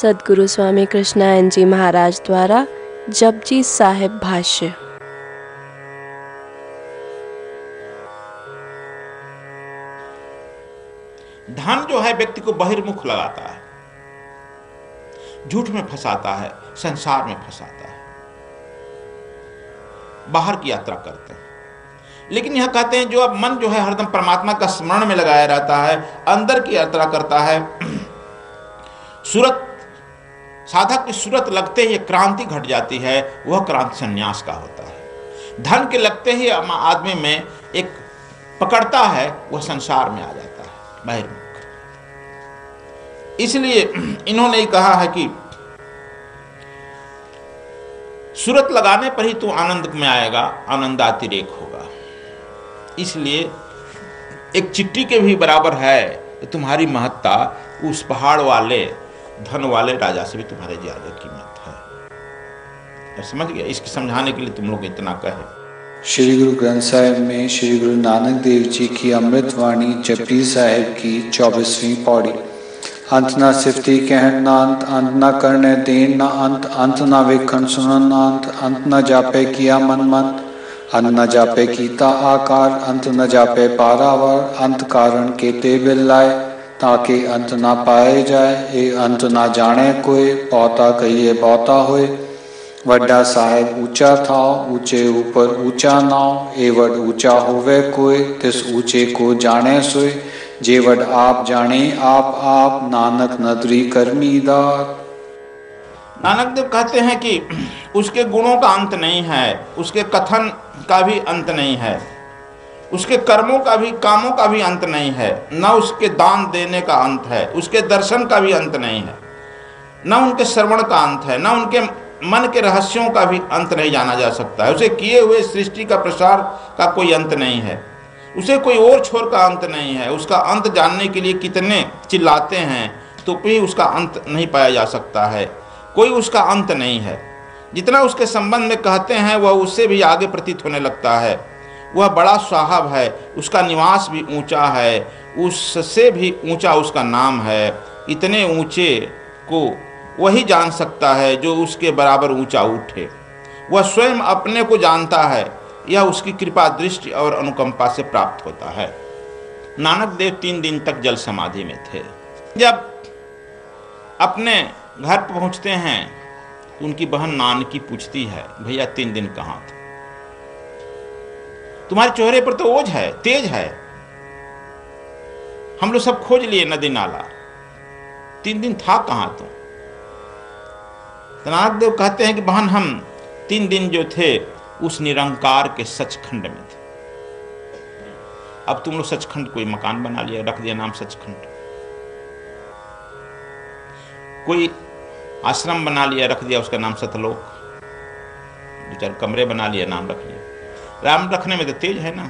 सद्गुरु स्वामी कृष्णानंद जी महाराज द्वारा जपजी साहिब भाष्य। धन जो है व्यक्ति को बहिर्मुख लगाता है, झूठ में फंसाता है, संसार में फंसाता है, बाहर की यात्रा करते हैं। लेकिन यह कहते हैं जो अब मन जो है हरदम परमात्मा का स्मरण में लगाया रहता है, अंदर की यात्रा करता है, सूरत साधक की सूरत लगते ही क्रांति घट जाती है, वह क्रांति संन्यास का होता है। धन के लगते ही आदमी में एक पकड़ता है, वह संसार में आ जाता है, बहिर्मुख। इसलिए इन्होंने ही कहा है कि सूरत लगाने पर ही तू आनंद में आएगा, आनंदातिरेक होगा। इसलिए एक चिट्ठी के भी बराबर है तुम्हारी महत्ता उस पहाड़ वाले धन वाले राजा से भी तुम्हारे ज्यादा कीमत है। समझ गया? इसको समझाने के लिए तुम लोग इतना कहे। श्री गुरु ग्रंथ साहिब में श्री गुरु नानक देव जी की अमृतवाणी जपजी साहिब की 24वीं पौड़ी। अंत ना सिफती कहन ना अंत, अंत ना करने देन ना अंत, अंत ना वेखन सुनन ना अंत, अंत ना जापे किया मन मन, अंत न जापे कीता आकार, अंत न जापे पारावर, अंत कारण केते बिल्लाए, ताकि अंत ना पाए जाए, ए अंत ना जाने कोई, पौता कहिए पौता होए। वड्डा साहेब ऊंचा था, ऊंचे ऊपर ऊंचा नाव, ए वड ऊंचा होवे कोई, तिस ऊंचे को जाने सोए, जे वड आप जाने आप, नानक नदरी करमीदार। नानक देव कहते हैं कि उसके गुणों का अंत नहीं है, उसके कथन का भी अंत नहीं है, उसके कर्मों का भी, कामों का भी अंत नहीं है, न उसके दान देने का अंत है, उसके दर्शन का भी अंत नहीं है, न उनके श्रवण का अंत है, न उनके मन के रहस्यों का भी अंत नहीं जाना जा सकता है। उसे किए हुए सृष्टि का प्रसार का कोई अंत नहीं है, उसे कोई और छोर का अंत नहीं है। उसका अंत जानने के लिए कितने चिल्लाते हैं तो भी उसका अंत नहीं पाया जा सकता है, कोई उसका अंत नहीं है। जितना उसके संबंध में कहते हैं वह उससे भी आगे प्रतीत होने लगता है। वह बड़ा साहब है, उसका निवास भी ऊंचा है, उससे भी ऊंचा उसका नाम है। इतने ऊंचे को वही जान सकता है जो उसके बराबर ऊंचा उठे। वह स्वयं अपने को जानता है, यह उसकी कृपा दृष्टि और अनुकंपा से प्राप्त होता है। नानक देव 3 दिन तक जल समाधि में थे। जब अपने घर पहुंचते हैं तो उनकी बहन नानकी पूछती है, भैया 3 दिन कहाँ थे? तुम्हारे चेहरे पर तो ओज है, तेज है, हम लोग सब खोज लिए नदी नाला, 3 दिन था कहाँ तुम? तो नानक देव कहते हैं कि बहन हम 3 दिन जो थे उस निरंकार के सचखंड में थे। अब तुम लोग सचखंड कोई मकान बना लिया, रख दिया नाम सचखंड, कोई आश्रम बना लिया, रख दिया उसका नाम सतलोक, 2-4 कमरे बना लिया, नाम रख लिया। राम रखने में तो तेज है ना,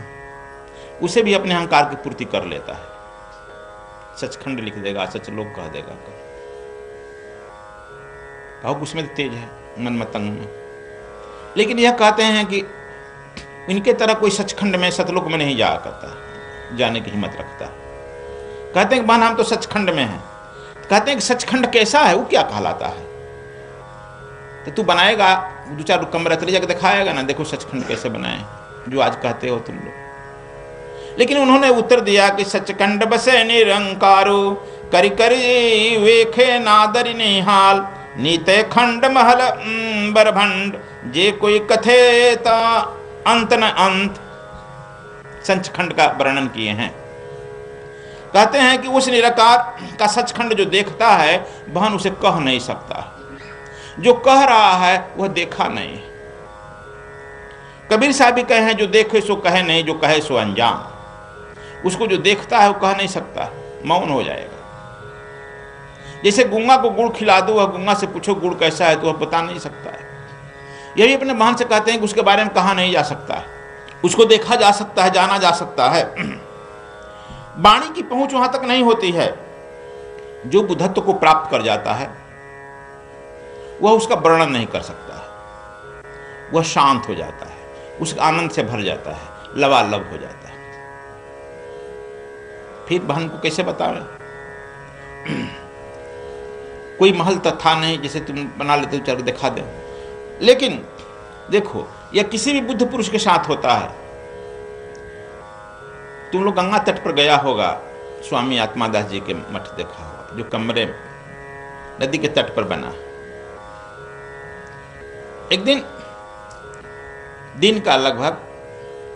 उसे भी अपने अहंकार की पूर्ति कर लेता है। सचखंड लिख देगा, सचलोक कह देगा, कहो उसमें तो तेज है मन मतंग में। लेकिन यह कहते हैं कि इनके तरह कोई सचखंड में, सतलोक में नहीं जाया करता, जाने की हिम्मत रखता है। कहते हैं कि बहन हम तो सचखंड में हैं। कहते हैं कि सचखंड कैसा है, वो क्या कहलाता है? तो तू बनाएगा 2-4 कमरा चले जाकर दिखाएगा ना, देखो सचखंड कैसे बनाए, जो आज कहते हो तुम लोग। लेकिन उन्होंने उत्तर दिया कि सचखंड बसे निरंकारो, करी करी वेखे नादरि निहाल, नीते खंड महल बरभंड, जे कोई कथे ता अंत न अंत। सचखंड का वर्णन किए हैं। कहते हैं कि उस निराकार का सचखंड जो देखता है बहन उसे कह नहीं सकता, जो कह रहा है वह देखा नहीं। कबीर साहब भी कहे हैं, जो देखे सो कहे नहीं, जो कहे सो अनजान। उसको जो देखता है वो कह नहीं सकता, मौन हो जाएगा। जैसे गूंगा को गुड़ खिला दो, वह गूंगा से पूछो गुड़ कैसा है तो वह बता नहीं सकता है। यही अपने बहन से कहते हैं कि उसके बारे में कहा नहीं जा सकता है, उसको देखा जा सकता है, जाना जा सकता है। वाणी की पहुंच वहां तक नहीं होती है। जो बुद्धत्व को प्राप्त कर जाता है वह उसका वर्णन नहीं कर सकता है। वह शांत हो जाता है, उस आनंद से भर जाता है, लबालब हो जाता है। फिर बहन को कैसे बतावे? कोई महल तो था नहीं जिसे तुम बना लेते हो, चल दिखा दे। लेकिन देखो, यह किसी भी बुद्ध पुरुष के साथ होता है। तुम लोग गंगा तट पर गया होगा, स्वामी आत्मादास जी के मठ देखा होगा, जो कमरे नदी के तट पर बना। एक दिन का लगभग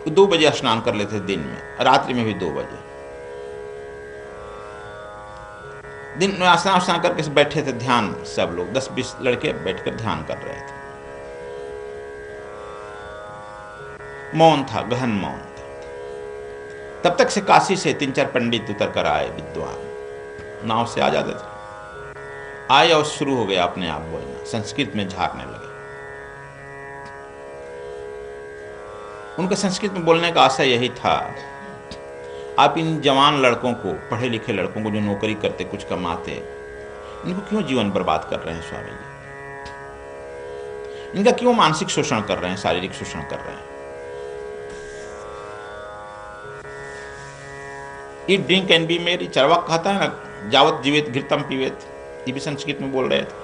2 बजे स्नान कर लेते दिन में, रात्रि में भी 2 बजे। दिन में स्नान करके बैठे थे ध्यान, सब लोग 10-20 लड़के बैठकर ध्यान कर रहे थे। मौन था, गहन मौन था। तब तक से काशी से 3-4 पंडित उतर कर आए, विद्वान नाव से आ जाते थे। आए और शुरू हो गया अपने आप बोलना, संस्कृत में झाड़ने लगे। उनका संस्कृत में बोलने का आशय यही था, आप इन जवान लड़कों को, पढ़े लिखे लड़कों को जो नौकरी करते, कुछ कमाते, इनको क्यों जीवन बर्बाद कर रहे हैं स्वामी जी? इनका क्यों मानसिक शोषण कर रहे हैं, शारीरिक शोषण कर रहे हैं? ईट ड्रिंक एंड बी मेरी, चरवाक कहता है ना, जावत जीवेत घृतम पीवेत, ये भी संस्कृत में बोल रहे थे।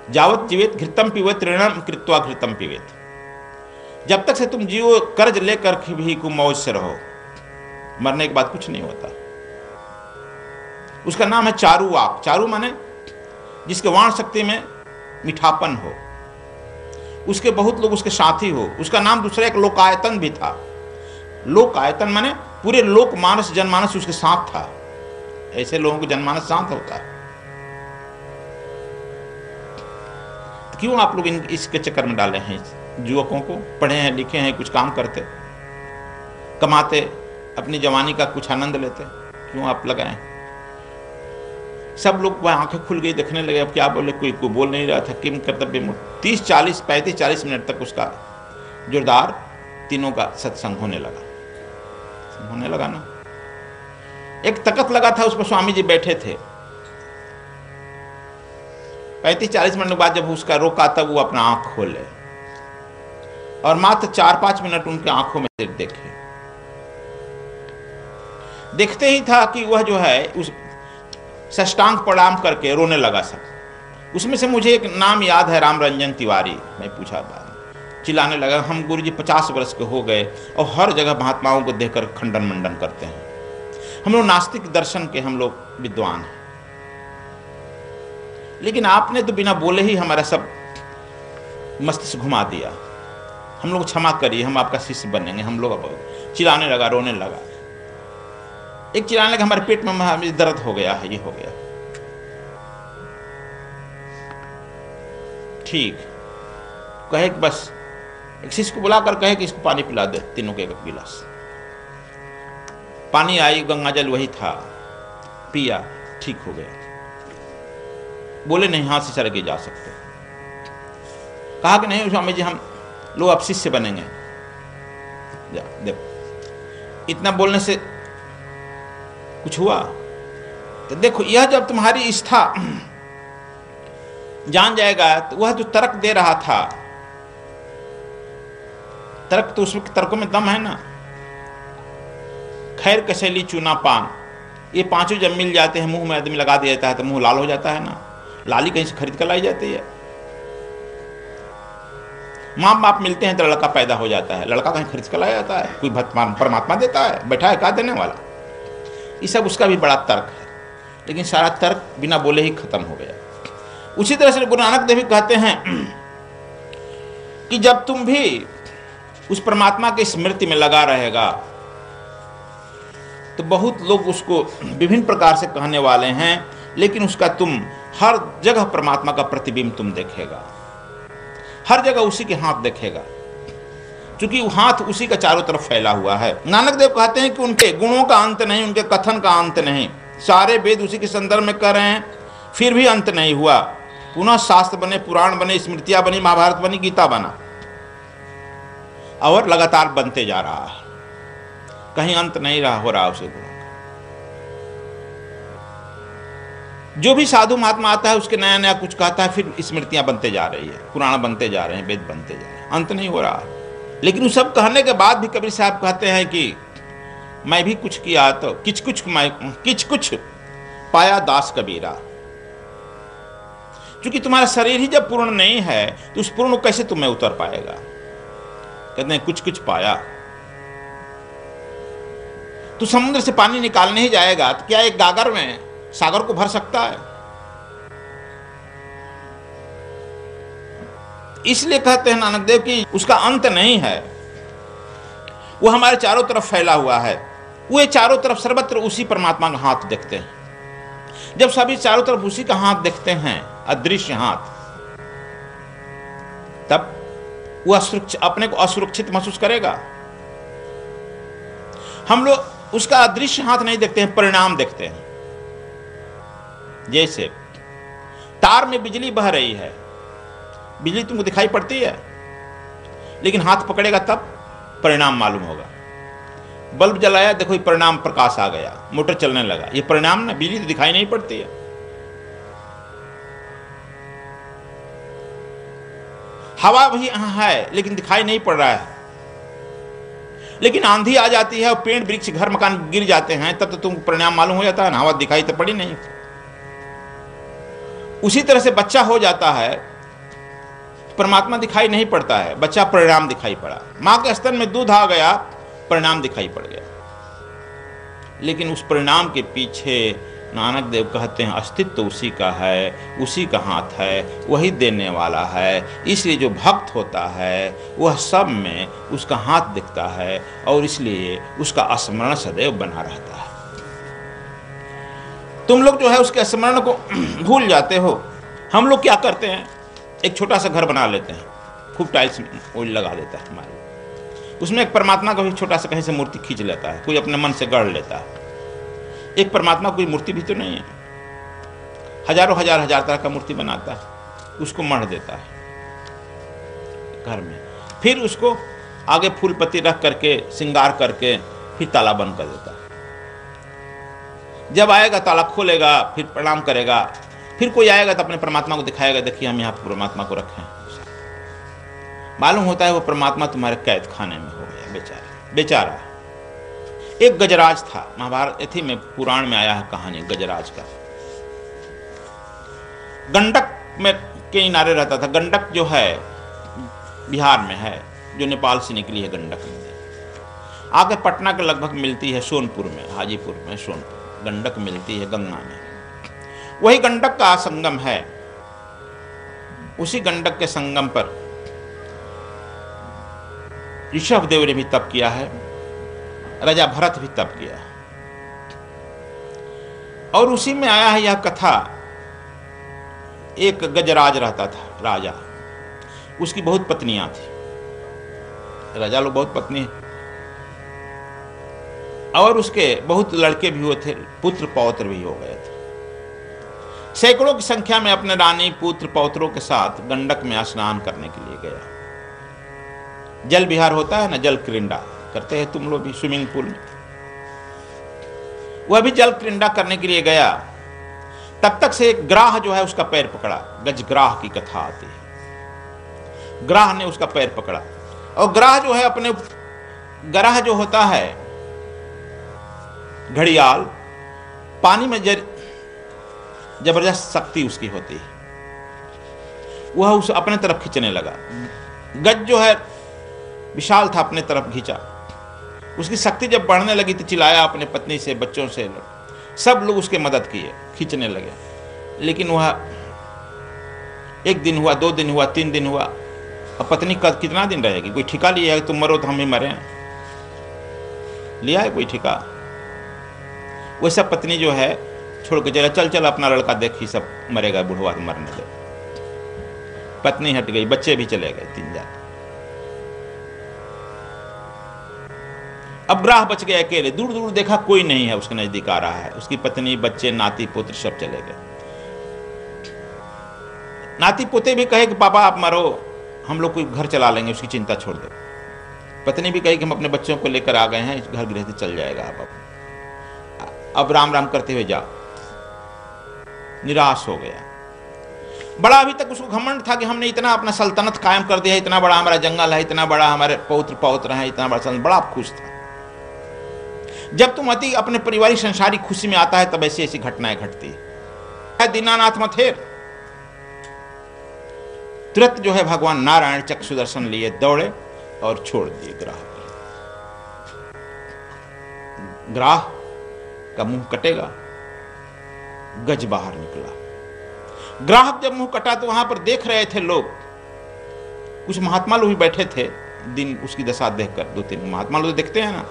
जावत जीवेत घृतम पीवेत ऋणम कृत्वा घृतम पीवेत। जब तक से तुम जियो कर्ज लेकर भी को मौज से रहो, मरने के बाद कुछ नहीं होता। उसका नाम है चारुवाक। चारु माने जिसके वाण शक्ति में मीठापन हो, उसके बहुत लोग उसके साथी हो। उसका नाम दूसरा एक लोकायतन भी था। लोकायतन माने पूरे लोक मानस जनमानस उसके साथ था। ऐसे लोगों को जनमानस साथ होता है। तो क्यों आप लोग इसके चक्कर में डाले हैं युवकों को? पढ़े हैं, लिखे हैं, कुछ काम करते, कमाते, अपनी जवानी का कुछ आनंद लेते, क्यों आप लगाए? सब लोग वह आंखें खुल गई, देखने लगे। अब क्या बोले, कोई बोल नहीं रहा था। किम कर्तव्य 35-40 मिनट तक उसका जोरदार तीनों का सत्संग होने लगा ना। एक तकत लगा था, उस पर स्वामी जी बैठे थे। 35-40 मिनट के बाद जब उसका रोका, तब वो अपना आंख खोले और मात्र 4-5 मिनट उनके आंखों में देखे। देखते ही था कि वह जो है उस साष्टांग प्रणाम करके रोने लगा सब। उसमें से मुझे एक नाम याद है, राम रंजन तिवारी। मैं पूछा था, चिल्लाने लगा, हम गुरुजी 50 वर्ष के हो गए और हर जगह महात्माओं को देखकर खंडन मंडन करते हैं। हम लोग नास्तिक दर्शन के, हम लोग विद्वान हैं, लेकिन आपने तो बिना बोले ही हमारा सब मस्तिष्क घुमा दिया। हम लोग क्षमा करिए, हम आपका शिष्य बनेंगे। हम लोग चिल्लाने लगा, रोने लगा। एक चिल्लाने लगा, हमारे पेट में हमें दर्द हो गया है, ये हो गया। ठीक कहे कि बस एक शिष्य को बुलाकर कहे कि इसको पानी पिला दे, तीनों के एक गिलास पानी आई, गंगा जल वही था, पिया, ठीक हो गया। बोले नहीं, हाथ से चढ़ के जा सकते। कहा कि नहीं स्वामी जी, हम लोग अब शिष्य बनेंगे। देखो, इतना बोलने से कुछ हुआ? तो देखो, यह जब तुम्हारी इच्छा जान जाएगा, तो वह जो तर्क दे रहा था, तर्क तो उसमें तर्कों में दम है ना। खैर कसैली चूना पान, ये पांचों जब मिल जाते हैं, मुंह में आदमी लगा दिया जाता है तो मुंह लाल हो जाता है ना। लाली कहीं से खरीद कर लाई जाती है। माँ बाप मिलते हैं तो लड़का पैदा हो जाता है, लड़का कहीं खरीद कर लाया जाता है? कोई परमात्मा देता है? बैठा है क्या देने वाला? ये सब उसका भी बड़ा तर्क है, लेकिन सारा तर्क बिना बोले ही खत्म हो गया। उसी तरह से गुरु नानक देव भी कहते हैं कि जब तुम भी उस परमात्मा की स्मृति में लगा रहेगा, तो बहुत लोग उसको विभिन्न प्रकार से कहने वाले हैं, लेकिन उसका तुम हर जगह परमात्मा का प्रतिबिंब तुम देखेगा, हर जगह उसी के हाथ देखेगा, क्योंकि वो हाथ उसी का चारों तरफ फैला हुआ है। नानक देव कहते हैं कि उनके गुणों का अंत नहीं, उनके कथन का अंत नहीं। सारे वेद उसी के संदर्भ में कर रहे हैं, फिर भी अंत नहीं हुआ। पुनः शास्त्र बने, पुराण बने, स्मृतियां बनी, महाभारत बनी, गीता बना, और लगातार बनते जा रहा है। कहीं अंत नहीं रहा हो रहा उसे गुणों का। जो भी साधु महात्मा आता है, उसके नया नया कुछ कहता है, फिर स्मृतियां बनते जा रही है, पुराण बनते जा रहे हैं, वेद बनते जा रहे हैं, अंत नहीं हो रहा। लेकिन उस सब कहने के बाद भी कबीर साहब कहते हैं कि मैं भी कुछ किया तो किच कुछ पाया दास कबीरा। क्योंकि तुम्हारा शरीर ही जब पूर्ण नहीं है तो उस पूर्ण कैसे तुम्हें उतर पाएगा। कहते हैं कुछ कुछ पाया। तो समुद्र से पानी निकालने ही जाएगा तो क्या एक गागर में सागर को भर सकता है? इसलिए कहते हैं नानक देव कि उसका अंत नहीं है, वो हमारे चारों तरफ फैला हुआ है। वो चारों तरफ सर्वत्र उसी परमात्मा का हाथ देखते हैं। जब सभी चारों तरफ उसी का हाथ देखते हैं, अदृश्य हाथ, तब वो अपने को असुरक्षित महसूस करेगा। हम लोग उसका अदृश्य हाथ नहीं देखते हैं, परिणाम देखते हैं। जैसे तार में बिजली बह रही है, बिजली तुमको दिखाई पड़ती है, लेकिन हाथ पकड़ेगा तब परिणाम मालूम होगा। बल्ब जलाया, देखो ये परिणाम, प्रकाश आ गया, मोटर चलने लगा, ये परिणाम ना। बिजली तो दिखाई नहीं पड़ती है। हवा भी यहां है लेकिन दिखाई नहीं पड़ रहा है। लेकिन आंधी आ जाती है और पेड़ वृक्ष घर मकान गिर जाते हैं, तब तो तुमको परिणाम मालूम हो जाता है ना, हवा दिखाई तो पड़ी नहीं। उसी तरह से बच्चा हो जाता है, परमात्मा दिखाई नहीं पड़ता है, बच्चा परिणाम दिखाई पड़ा। मां के स्तन में दूध आ गया, परिणाम दिखाई पड़ गया। लेकिन उस परिणाम के पीछे नानक देव कहते हैं अस्तित्व उसी का है, उसी का हाथ है, वही देने वाला है। इसलिए जो भक्त होता है वह सब में उसका हाथ दिखता है और इसलिए उसका स्मरण सदैव बना रहता है। तुम लोग जो है उसके स्मरण को भूल जाते हो। हम लोग क्या करते हैं, एक छोटा सा घर बना लेते हैं, खूब टाइल्स लगा देता है हमारे, उसमें एक परमात्मा का भी छोटा सा कहीं से मूर्ति खींच लेता है, कोई अपने मन से गढ़ लेता है। एक परमात्मा कोई मूर्ति भी तो नहीं है, हजारों हजार तरह का मूर्ति बनाता है, उसको मढ़ देता है घर में, फिर उसको आगे फूल पत्ती रख करके श्रृंगार करके फिर ताला बंद कर देता है। जब आएगा ताला खोलेगा, फिर प्रणाम करेगा, फिर कोई आएगा तो अपने परमात्मा को दिखाएगा, देखिए हम यहाँ परमात्मा को रखे हैं। मालूम होता है वो परमात्मा तुम्हारे कैद खाने में हो गया, बेचारा। एक गजराज था, महाभारत एथी में पुराण में आया है कहानी गजराज का। गंडक में के किनारे रहता था। गंडक जो है बिहार में है, जो नेपाल से निकली है गंडक नदी, आके पटना के लगभग मिलती है सोनपुर में, हाजीपुर में सोनपुर गंडक मिलती है गंगा में। वही गंडक का संगम है। उसी गंडक के संगम पर ऋषभ देव ने भी तप किया है, राजा भरत भी तप किया है। और उसी में आया है यह कथा। एक गजराज रहता था राजा, उसकी बहुत पत्नियां थी। राजा लोग बहुत पत्नी, और उसके बहुत लड़के भी हुए थे, पुत्र पौत्र भी हो गए थे। सैकड़ों की संख्या में अपने रानी पुत्र पौत्रों के साथ गंडक में स्नान करने के लिए गया। जल विहार होता है ना, जल क्रीड़ा करते हैं तुम लोग भी स्विमिंग पूल में, वह भी जल क्रीड़ा करने के लिए गया। तब तक से एक ग्राह जो है उसका पैर पकड़ा। गजग्राह की कथा आती है। ग्राह ने उसका पैर पकड़ा, और ग्राह जो है अपने, ग्राह जो होता है घड़ियाल, पानी में जबरदस्त शक्ति उसकी होती है। वह उस अपने तरफ खींचने लगा। गज जो है विशाल था, अपने तरफ खींचा। उसकी शक्ति जब बढ़ने लगी तो चिल्लाया अपने पत्नी से, बच्चों से, सब लोग उसके मदद किए, खींचने लगे। लेकिन वह एक दिन हुआ, 2 दिन हुआ, 3 दिन हुआ। अब पत्नी का कितना दिन रहेगी? कोई ठिका लिया है, तुम मरो तो हम ही मरे, लिया है कोई ठिका? वैसा पत्नी जो है छोड़ के चला, चल अपना लड़का देख, ही सब मरेगा, बुढ़वा तो मरने दे। पत्नी हट गई, बच्चे भी चले गए 3 जाते। अब ग्राह बच गए अकेले। दूर दूर देखा कोई नहीं है उसके नजदीक आ रहा है। उसकी पत्नी, बच्चे, नाती पुत्र सब चले गए। नाती पोते भी कहे कि पापा आप मरो, हम लोग कोई घर चला लेंगे, उसकी चिंता छोड़ दो। पत्नी भी कही कि हम अपने बच्चों को लेकर आ गए हैं, घर गृहस्थी चल जाएगा, अब राम राम करते हुए जाओ। निराश हो गया। बड़ा अभी तक उसको घमंड था कि हमने इतना अपना सल्तनत कायम कर दिया, इतना बड़ा हमारा जंगल है, इतना बड़ा हमारे पौत्र हैं, इतना बड़ा सल्तनत, बड़ा खुश था। जब तुम अति अपने पारिवारिक संसारिक खुशी में आता है तब ऐसी ऐसी घटनाएं घटती है। दीनानाथ मथेर तुरंत जो है भगवान नारायण चक्षु दर्शन लिए दौड़े और छोड़ दिए ग्राह को। ग्राह का मुंह कटेगा, गज बाहर निकला। ग्राहक जब मुंह कटा तो वहां पर देख रहे थे लोग, कुछ महात्मा लोग भी बैठे थे। दिन उसकी दशा देखकर 2-3 महात्मा लोग देखते हैं ना,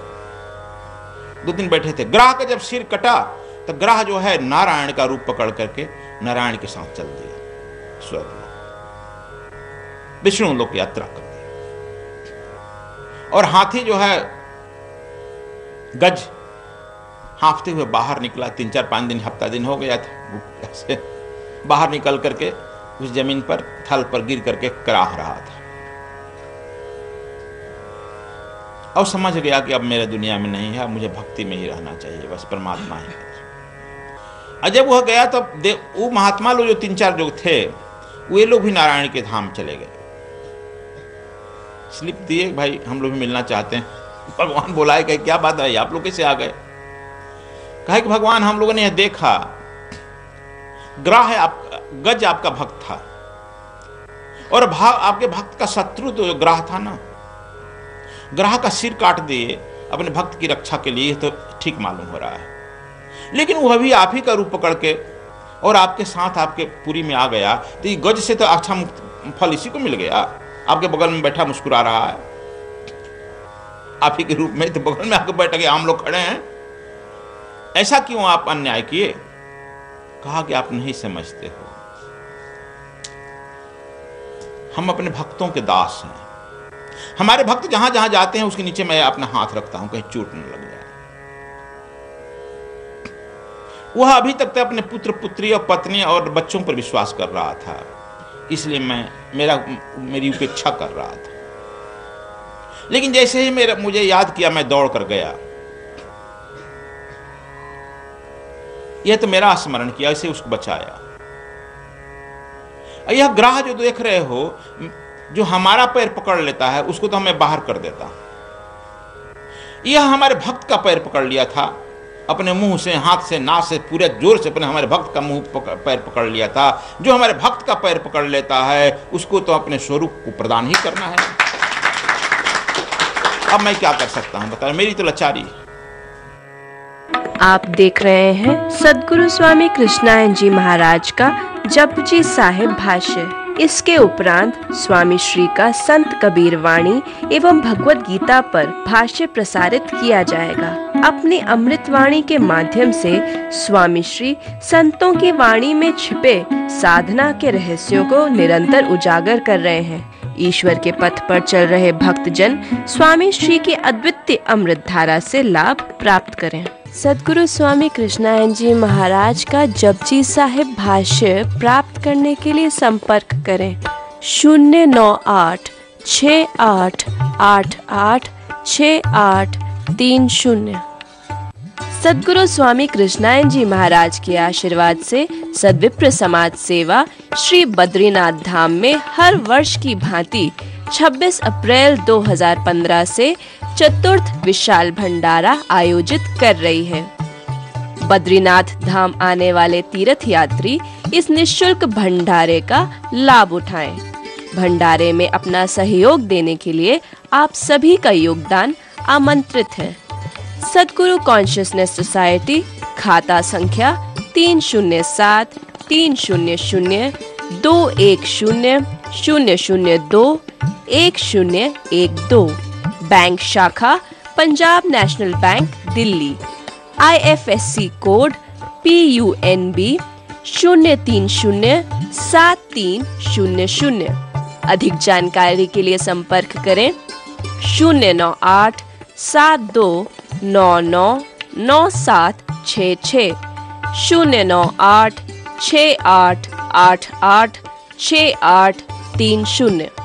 2-3 बैठे थे। ग्राह का जब सिर कटा तो ग्राह जो है नारायण का रूप पकड़ करके नारायण के साथ चल दिया स्वर्ग में, विष्णु लोक की यात्रा कर दी। और हाथी जो है गज हाँफते हुए बाहर निकला। 3-4-5 दिन, हफ्ता दिन हो गया था से बाहर निकल करके उस जमीन पर थल पर गिर करके कराह रहा था और समझ गया कि अब मेरे दुनिया में नहीं है, मुझे भक्ति में ही रहना चाहिए, बस परमात्मा ही है। और जब वह गया तब वो महात्मा लोग जो 3-4 लोग थे वे लोग भी नारायण के धाम चले गए। स्लिप दिए, भाई हम लोग भी मिलना चाहते हैं। भगवान बोला है कि क्या बात है, आप लोग कैसे आ गए? कहा कि भगवान हम लोगों ने यह देखा, ग्राह है गज आपका भक्त था और आपके भक्त का शत्रु तो ग्राह था ना, ग्राह का सिर काट दिए अपने भक्त की रक्षा के लिए, तो ठीक मालूम हो रहा है। लेकिन वह भी आप ही का रूप पकड़ के और आपके साथ आपके पुरी में आ गया, तो ये गज से तो अच्छा फल इसी को मिल गया। आपके बगल में बैठा मुस्कुरा रहा है आप ही के रूप में, तो बगल में आकर बैठ के हम लोग खड़े हैं, ऐसा क्यों आप अन्याय किए? कहा कि आप नहीं समझते हो, हम अपने भक्तों के दास हैं। हमारे भक्त जहां जहां जाते हैं उसके नीचे मैं अपना हाथ रखता हूं, कहीं चोट न लग जाए। वह अभी तक तो अपने पुत्र पुत्री और पत्नी और बच्चों पर विश्वास कर रहा था, इसलिए मेरी उपेक्षा कर रहा था। लेकिन जैसे ही मुझे याद किया, मैं दौड़ कर गया, यह तो मेरा स्मरण किया, इसे उसको बचाया। यह ग्राह जो देख रहे हो, जो हमारा पैर पकड़ लेता है उसको तो हमें बाहर कर देता। यह हमारे भक्त का पैर पकड़ लिया था, अपने मुंह से, हाथ से, नाक से, पूरे जोर से अपने हमारे भक्त का पैर पकड़ लिया था। जो हमारे भक्त का पैर पकड़ लेता है उसको तो अपने स्वरूप को प्रदान ही करना है। अब मैं क्या कर सकता हूं बताइए, मेरी तो लाचारी। आप देख रहे हैं सद्गुरु स्वामी कृष्णायन जी महाराज का जपजी साहिब भाष्य। इसके उपरांत स्वामी श्री का संत कबीर वाणी एवं भगवत गीता पर भाष्य प्रसारित किया जाएगा। अपनी अमृत वाणी के माध्यम से स्वामी श्री संतों की वाणी में छिपे साधना के रहस्यों को निरंतर उजागर कर रहे हैं। ईश्वर के पथ पर चल रहे भक्तजन स्वामी श्री की अद्वितीय अमृत धारा से लाभ प्राप्त करें। सद्गुरु स्वामी कृष्णायन जी महाराज का जपजी साहिब भाष्य प्राप्त करने के लिए संपर्क करें 09868886830। सद्गुरु स्वामी कृष्णायन जी महाराज के आशीर्वाद से सद्विप्र समाज सेवा श्री बद्रीनाथ धाम में हर वर्ष की भांति 26 अप्रैल 2015 से चतुर्थ विशाल भंडारा आयोजित कर रही है। बद्रीनाथ धाम आने वाले तीर्थ यात्री इस निःशुल्क भंडारे का लाभ उठाएं। भंडारे में अपना सहयोग देने के लिए आप सभी का योगदान आमंत्रित है। सद्गुरु कॉन्शियसनेस सोसाइटी, खाता संख्या 307-300-002-1012, बैंक शाखा Punjab national bank Delhi, IFSC code PUNB 0307300। अधिक जानकारी के लिए संपर्क करें 09872999766, 09868886830।